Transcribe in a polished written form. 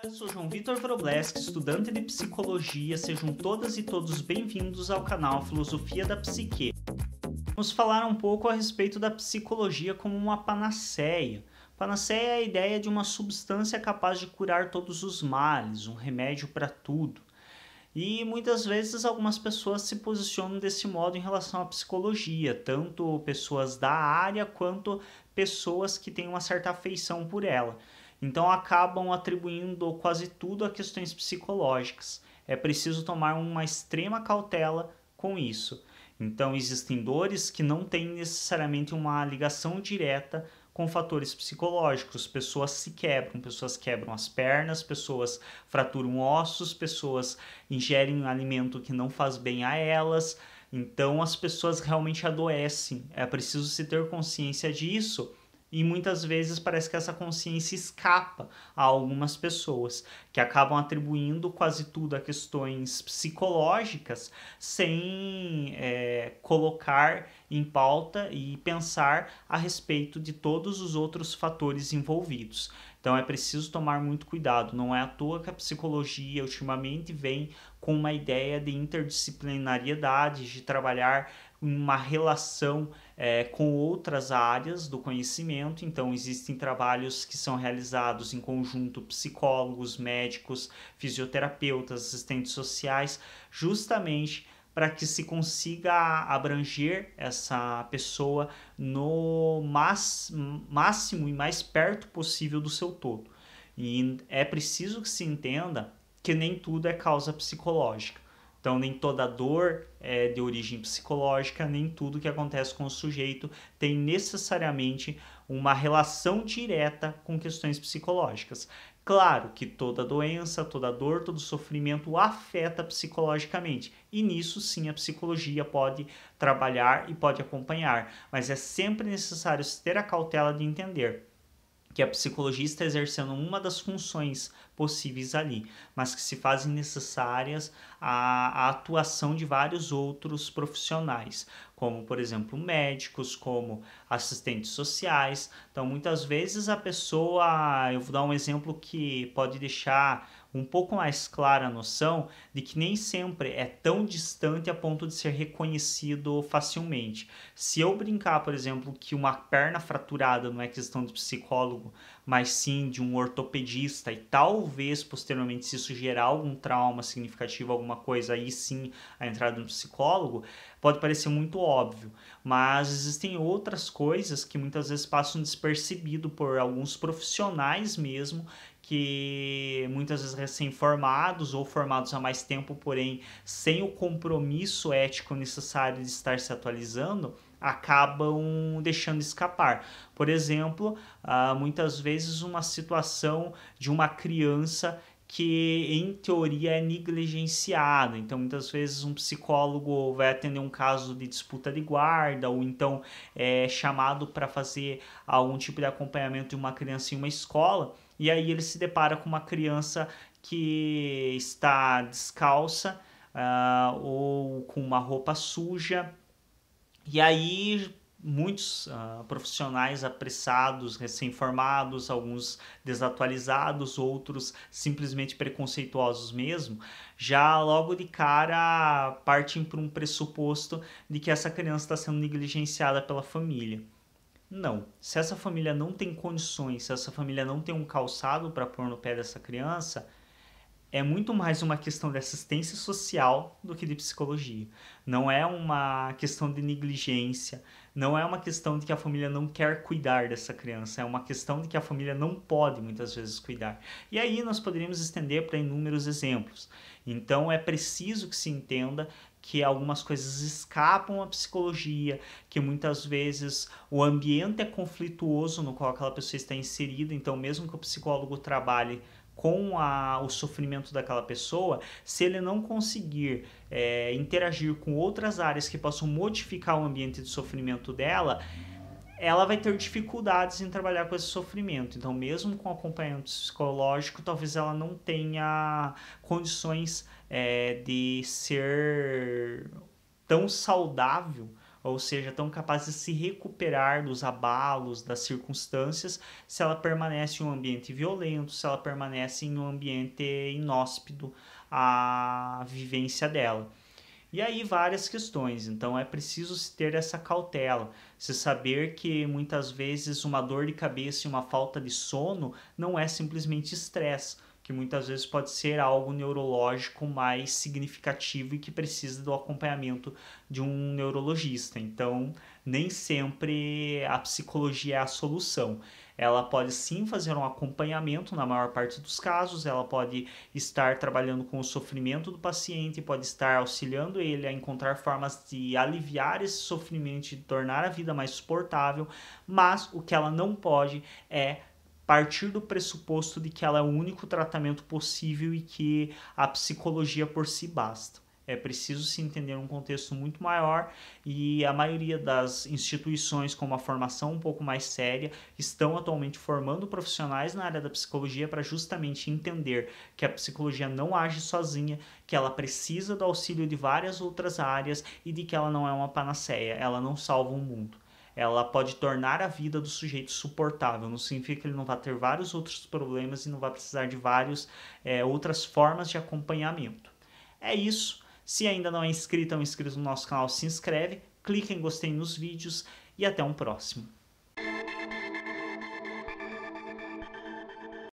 Eu sou João Vitor Wrobleski, estudante de psicologia. Sejam todas e todos bem-vindos ao canal Filosofia da Psique. Vamos falar um pouco a respeito da psicologia como uma panaceia. Panaceia é a ideia de uma substância capaz de curar todos os males, um remédio para tudo. E muitas vezes algumas pessoas se posicionam desse modo em relação à psicologia, tanto pessoas da área quanto pessoas que têm uma certa afeição por ela. Então acabam atribuindo quase tudo a questões psicológicas. É preciso tomar uma extrema cautela com isso. Então existem dores que não têm necessariamente uma ligação direta com fatores psicológicos. Pessoas quebram as pernas, pessoas fraturam ossos, pessoas ingerem um alimento que não faz bem a elas. Então as pessoas realmente adoecem. É preciso se ter consciência disso. E muitas vezes parece que essa consciência escapa a algumas pessoas, que acabam atribuindo quase tudo a questões psicológicas sem colocar em pauta e pensar a respeito de todos os outros fatores envolvidos. Então é preciso tomar muito cuidado. Não é à toa que a psicologia ultimamente vem com uma ideia de interdisciplinariedade, de trabalhar uma relação com outras áreas do conhecimento. Então existem trabalhos que são realizados em conjunto psicólogos, médicos, fisioterapeutas, assistentes sociais, justamente para que se consiga abranger essa pessoa no máximo e mais perto possível do seu todo. E é preciso que se entenda que nem tudo é causa psicológica. Então, nem toda dor é de origem psicológica, nem tudo que acontece com o sujeito tem necessariamente uma relação direta com questões psicológicas. Claro que toda doença, toda dor, todo sofrimento afeta psicologicamente, e nisso sim a psicologia pode trabalhar e pode acompanhar, mas é sempre necessário ter a cautela de entender que a psicologia está exercendo uma das funções possíveis ali, mas que se fazem necessárias a atuação de vários outros profissionais, como, por exemplo, médicos, como assistentes sociais. Então, muitas vezes a pessoa, eu vou dar um exemplo que pode deixar um pouco mais clara a noção de que nem sempre é tão distante a ponto de ser reconhecido facilmente. Se eu brincar, por exemplo, que uma perna fraturada não é questão de psicólogo, mas sim de um ortopedista, e talvez posteriormente se isso gerar algum trauma significativo, alguma coisa, aí sim a entrada no psicólogo, pode parecer muito óbvio, mas existem outras coisas que muitas vezes passam despercebido por alguns profissionais mesmo, que muitas vezes recém-formados ou formados há mais tempo, porém sem o compromisso ético necessário de estar se atualizando, acabam deixando escapar. Por exemplo, muitas vezes uma situação de uma criança que em teoria é negligenciada. Então, muitas vezes um psicólogo vai atender um caso de disputa de guarda, ou então é chamado para fazer algum tipo de acompanhamento de uma criança em uma escola, e aí ele se depara com uma criança que está descalça, ou com uma roupa suja, e aí muitos profissionais apressados, recém-formados, alguns desatualizados, outros simplesmente preconceituosos mesmo, já logo de cara partem para um pressuposto de que essa criança está sendo negligenciada pela família. Não. Se essa família não tem condições, se essa família não tem um calçado para pôr no pé dessa criança, é muito mais uma questão de assistência social do que de psicologia. Não é uma questão de negligência, não é uma questão de que a família não quer cuidar dessa criança, é uma questão de que a família não pode muitas vezes cuidar. E aí nós poderíamos estender para inúmeros exemplos. Então é preciso que se entenda que algumas coisas escapam à psicologia, que muitas vezes o ambiente é conflituoso no qual aquela pessoa está inserida, então mesmo que o psicólogo trabalhe com o sofrimento daquela pessoa, se ele não conseguir interagir com outras áreas que possam modificar o ambiente de sofrimento dela, ela vai ter dificuldades em trabalhar com esse sofrimento. Então, mesmo com acompanhamento psicológico, talvez ela não tenha condições de ser tão saudável ou seja, tão capaz de se recuperar dos abalos, das circunstâncias, se ela permanece em um ambiente violento, se ela permanece em um ambiente inóspito à vivência dela. E aí várias questões, então é preciso se ter essa cautela, se saber que muitas vezes uma dor de cabeça e uma falta de sono não é simplesmente estresse, que muitas vezes pode ser algo neurológico mais significativo e que precisa do acompanhamento de um neurologista. Então, nem sempre a psicologia é a solução. Ela pode sim fazer um acompanhamento na maior parte dos casos, ela pode estar trabalhando com o sofrimento do paciente, pode estar auxiliando ele a encontrar formas de aliviar esse sofrimento e tornar a vida mais suportável, mas o que ela não pode é partir do pressuposto de que ela é o único tratamento possível e que a psicologia por si basta. É preciso se entender um contexto muito maior e a maioria das instituições com uma formação um pouco mais séria estão atualmente formando profissionais na área da psicologia para justamente entender que a psicologia não age sozinha, que ela precisa do auxílio de várias outras áreas e de que ela não é uma panaceia, ela não salva o mundo. Ela pode tornar a vida do sujeito suportável, não significa que ele não vai ter vários outros problemas e não vai precisar de várias outras formas de acompanhamento. É isso. Se ainda não é inscrito ou inscrito no nosso canal, se inscreve, clica em gostei nos vídeos e até um próximo.